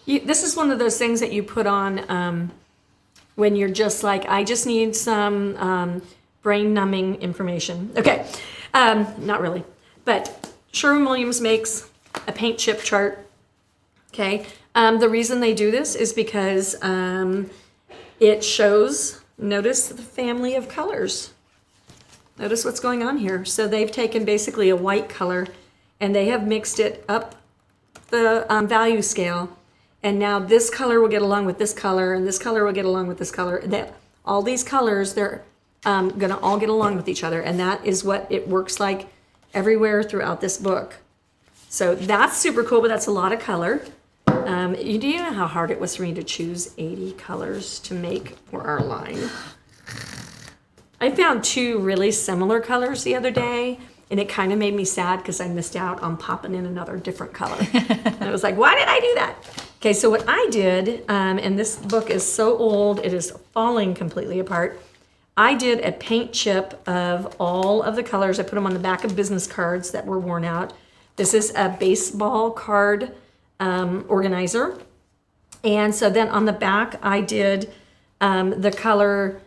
This is one of those things that you put on when you're just like, I just need some brain-numbing information. Okay, not really. But Sherwin-Williams makes a paint chip chart, okay? The reason they do this is because it shows, notice the family of colors. Notice what's going on here. So they've taken basically a white color and they have mixed it up the value scale. And now this color will get along with this color, and this color will get along with this color. All these colors, they're gonna all get along with each other, and that is what it works like everywhere throughout this book. So that's super cool, but that's a lot of color. Do you know how hard it was for me to choose 80 colors to make for our line? I found 2 really similar colors the other day, and it kind of made me sad because I missed out on popping in another different color. And I was like, why did I do that? Okay, so what I did, and this book is so old, it is falling completely apart. I did a paint chip of all of the colors. I put them on the back of business cards that were worn out. This is a baseball card organizer. And so then on the back, I did the color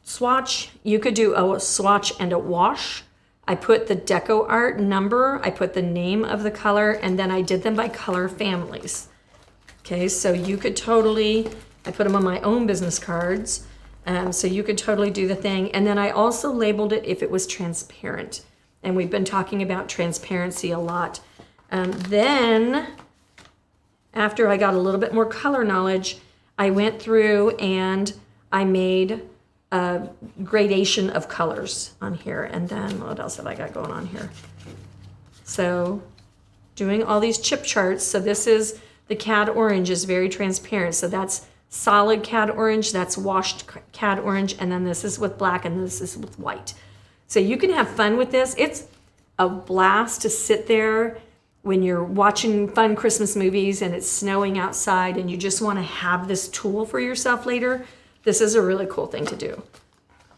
swatch. You could do a swatch and a wash. I put the deco art number, I put the name of the color, and then I did them by color families. Okay, so you could totally, I put them on my own business cards, so you could totally do the thing. And then I also labeled it if it was transparent. And we've been talking about transparency a lot. Then, after I got a little bit more color knowledge, I went through and I made a gradation of colors on here. And then what else have I got going on here? So doing all these chip charts. So this is the cad orange is very transparent. So that's solid cad orange, that's washed cad orange, and then this is with black and this is with white. So you can have fun with this. It's a blast to sit there when you're watching fun Christmas movies and it's snowing outside and you just want to have this tool for yourself later. This is a really cool thing to do.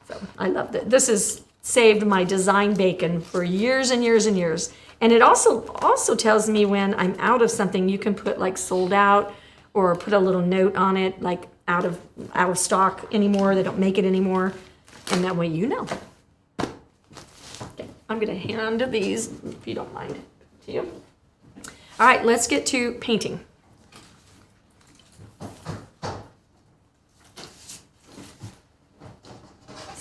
So I love it. This has saved my design bacon for years and years and years. And it also tells me when I'm out of something. You can put like sold out or put a little note on it like out of stock anymore. They don't make it anymore. And that way you know. Okay, I'm gonna hand these, if you don't mind, to you. All right, let's get to painting.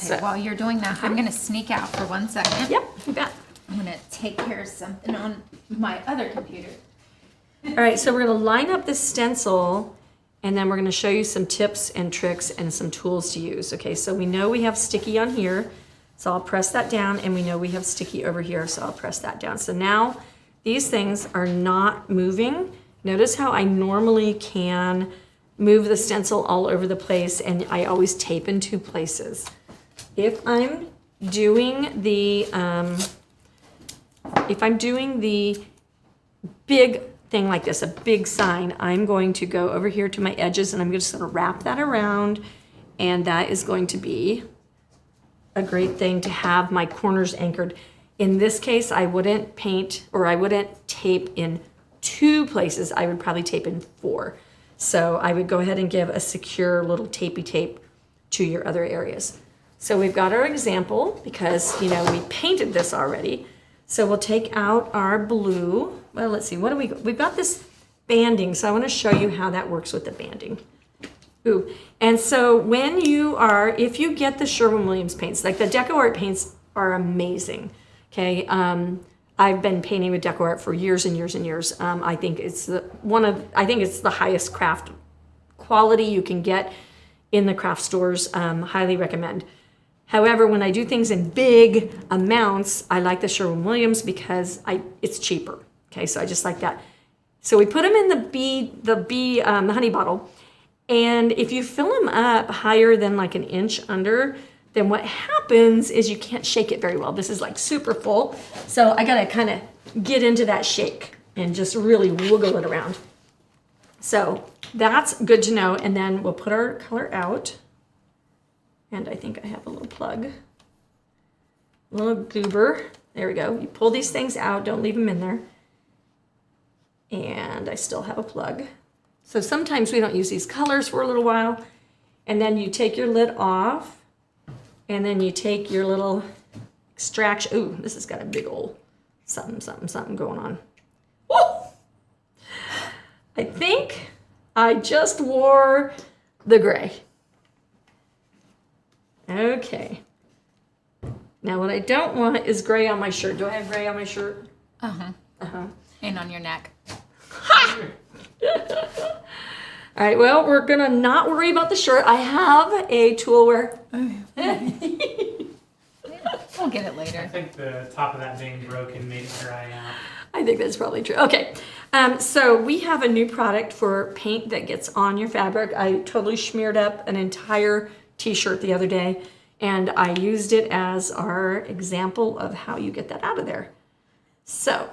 Okay, while you're doing that, I'm gonna sneak out for 1 second. Yep, you bet. I'm gonna take care of something on my other computer. All right, so we're gonna line up this stencil and then we're gonna show you some tips and tricks and some tools to use. Okay, so we know we have sticky on here, so I'll press that down, and we know we have sticky over here, so I'll press that down. So now these things are not moving. Notice how I normally can move the stencil all over the place, and I always tape in 2 places. If I'm doing the big thing like this, a big sign, I'm going to go over here to my edges and I'm just going to wrap that around, and that is going to be a great thing to have my corners anchored. In this case, I wouldn't paint, or I wouldn't tape in 2 places. I would probably tape in 4. So I would go ahead and give a secure little tapey tape to your other areas. So we've got our example because, you know, we painted this already. So we'll take out our blue. Well, let's see, what do we got? We've got this banding, so I want to show you how that works with the banding. Ooh, and so when you are, if you get the Sherwin-Williams paints, like the Deco Art paints are amazing, okay? I've been painting with Deco Art for years and years and years. I think it's the highest craft quality you can get in the craft stores. Highly recommend. However, when I do things in big amounts, I like the Sherwin-Williams because it's cheaper. Okay, so I just like that. So we put them in the honey bottle, and if you fill them up higher than like an inch under, then what happens is you can't shake it very well. This is like super full, so I gotta kind of get into that shake and just really wiggle it around. So that's good to know, and then we'll put our color out. And I think I have a little plug, a little goober. There we go. You pull these things out, don't leave them in there. And I still have a plug. So sometimes we don't use these colors for a little while. And then you take your lid off, and then you take your little extraction. Ooh, this has got a big old something going on. Woo! I think I just wore the gray. Okay. Now what I don't want is gray on my shirt. Do I have gray on my shirt? Uh-huh. Uh-huh. And on your neck. Ha! All right, well, we're gonna not worry about the shirt. I have a tool where... We'll get it I later. think the top of that vein broke and made it dry out. I think that's probably true. Okay, so we have a new product for paint that gets on your fabric. I totally smeared up an entire t-shirt the other day, and I used it as our example of how you get that out of there. So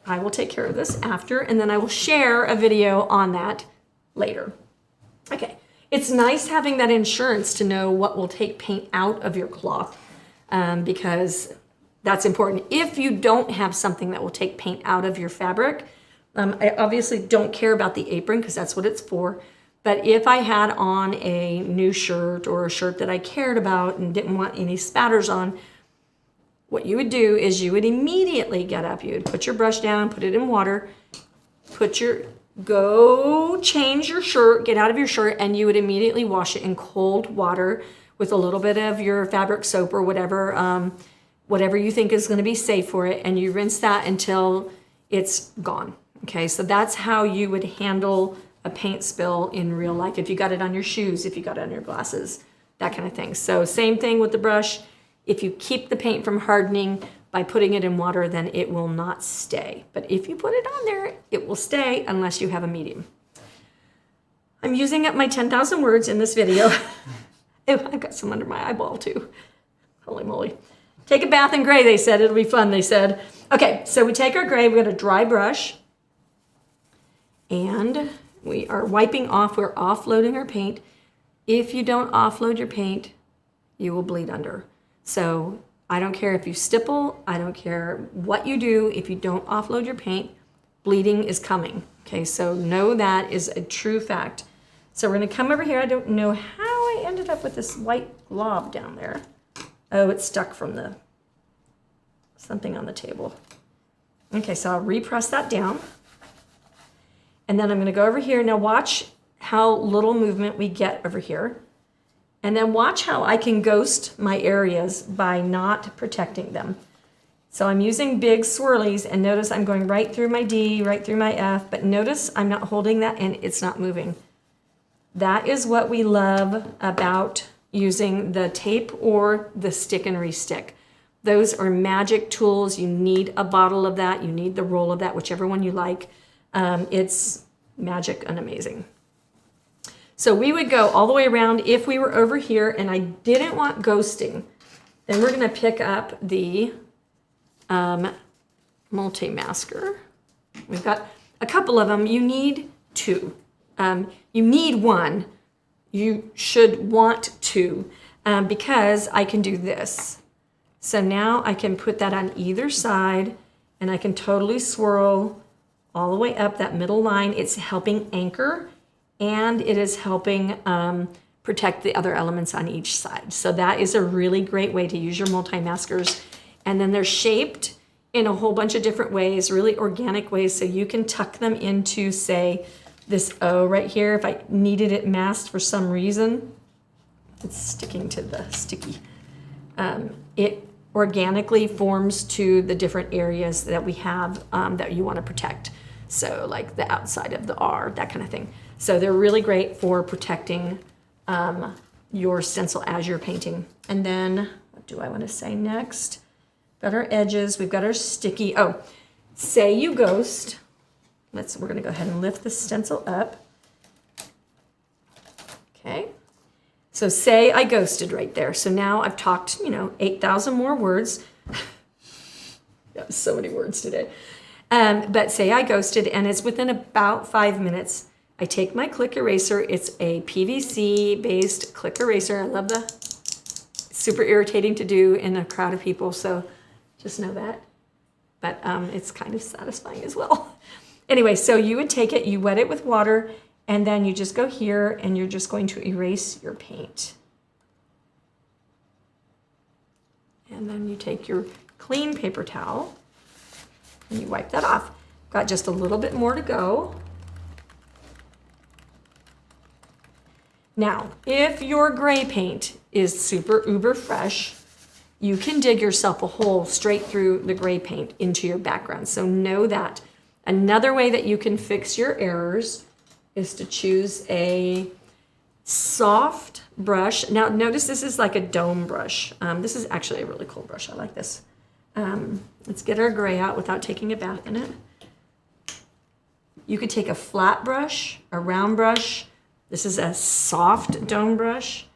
I will take care of this after, and then I will share a video on that later. Okay, it's nice having that insurance to know what will take paint out of your cloth, because that's important. If you don't have something that will take paint out of your fabric, I obviously don't care about the apron because that's what it's for. But if I had on a new shirt or a shirt that I cared about and didn't want any spatters on, what you would do is you would immediately get up. You would put your brush down, put it in water, go change your shirt, get out of your shirt, and you would immediately wash it in cold water with a little bit of your fabric soap or whatever, whatever you think is going to be safe for it, and you rinse that until it's gone. Okay, so that's how you would handle a paint spill in real life. If you got it on your shoes, if you got it on your glasses, that kind of thing. So same thing with the brush. If you keep the paint from hardening by putting it in water, then it will not stay. But if you put it on there, it will stay unless you have a medium. I'm using up my 10,000 words in this video. I've got some under my eyeball too. Holy moly. Take a bath in gray, they said. It'll be fun, they said. Okay, so we take our gray, we got a dry brush, and we are wiping off, we're offloading our paint. If you don't offload your paint, you will bleed under. So I don't care if you stipple, I don't care what you do, if you don't offload your paint, bleeding is coming. Okay, so know that is a true fact. So we're gonna come over here. I don't know how I ended up with this white glob down there. Oh, it's stuck from something on the table. Okay, so I'll repress that down. And then I'm gonna go over here. Now watch how little movement we get over here. And then watch how I can ghost my areas by not protecting them. So I'm using big swirlies, and notice I'm going right through my D, right through my F, but notice I'm not holding that and it's not moving. That is what we love about using the tape or the stick and restick. Those are magic tools. You need a bottle of that. You need the roll of that, whichever one you like. It's magic and amazing. So we would go all the way around. If we were over here and I didn't want ghosting, then we're gonna pick up the multi-masker. We've got a couple of them. You need two. You need one. You should want two, because I can do this. So now I can put that on either side and I can totally swirl all the way up that middle line. It's helping anchor and it is helping protect the other elements on each side. So that is a really great way to use your multi-maskers. And then they're shaped in a whole bunch of different ways, really organic ways, so you can tuck them into, say, this O right here. If I needed it masked for some reason, it's sticking to the sticky. It organically forms to the different areas that we have that you want to protect. So like the outside of the R, that kind of thing. So they're really great for protecting your stencil as you're painting. And then, what do I want to say next? Got our edges, we've got our sticky. Oh, say you ghost. We're gonna go ahead and lift the stencil up. Okay. So say I ghosted right there. So now I've talked, 8,000 more words. Yeah, so many words today. But say I ghosted and it's within about 5 minutes. I take my click eraser. It's a PVC based click eraser. I love super irritating to do in a crowd of people. So just know that. But it's kind of satisfying as well. Anyway, so you would take it, you wet it with water, and then you just go here and you're just going to erase your paint. And then you take your clean paper towel and you wipe that off. Got just a little bit more to go. Now, if your gray paint is super uber fresh, you can dig yourself a hole straight through the gray paint into your background. So know that. Another way that you can fix your errors is to choose a soft brush. Now notice this is like a dome brush. This is actually a really cool brush. I like this. Let's get our gray out without taking a bath in it. You could take a flat brush, a round brush. This is a soft dome brush.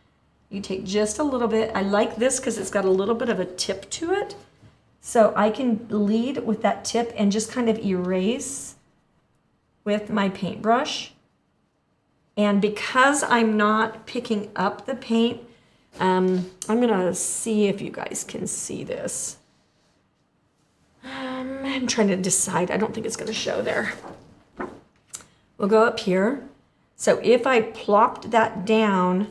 You take just a little bit. I like this because it's got a little bit of a tip to it. So I can lead with that tip and just kind of erase with my paintbrush. And because I'm not picking up the paint, I'm gonna see if you guys can see this. I'm trying to decide. I don't think it's gonna show there. We'll go up here. So if I plopped that down,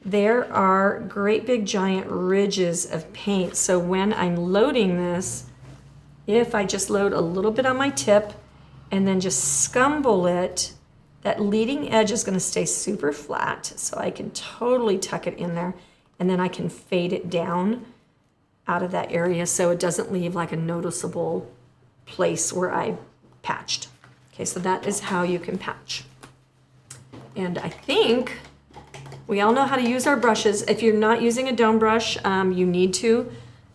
there are great big giant ridges of paint. So when I'm loading this, if I just load a little bit on my tip and then just scumble it, that leading edge is gonna stay super flat. So I can totally tuck it in there, and then I can fade it down out of that area so it doesn't leave like a noticeable place where I patched. Okay, so that is how you can patch. And I think we all know how to use our brushes. If you're not using a dome brush, you need to.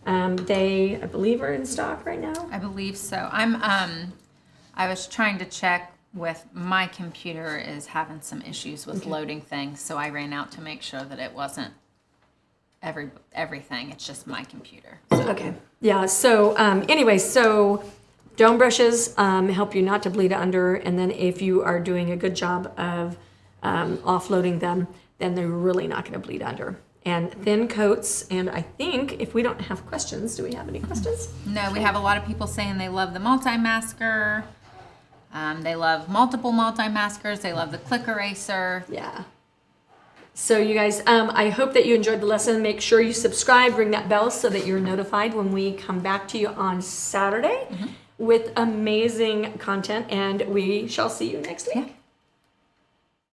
They, I believe, are in stock right now. I believe so. I was trying to check with my computer is having some issues with loading things, so I ran out to make sure that it wasn't everything. It's just my computer. So. Okay. Yeah. So anyway, so dome brushes help you not to bleed under, and then if you are doing a good job of offloading them, then they're really not going to bleed under. And thin coats, and I think if we don't have questions, do we have any questions? No, we have a lot of people saying they love the multi-masker. They love multiple multi-maskers. They love the click eraser. Yeah. So you guys, I hope that you enjoyed the lesson. Make sure you subscribe, ring that bell so that you're notified when we come back to you on Saturday with amazing content, and we shall see you next week. Yeah.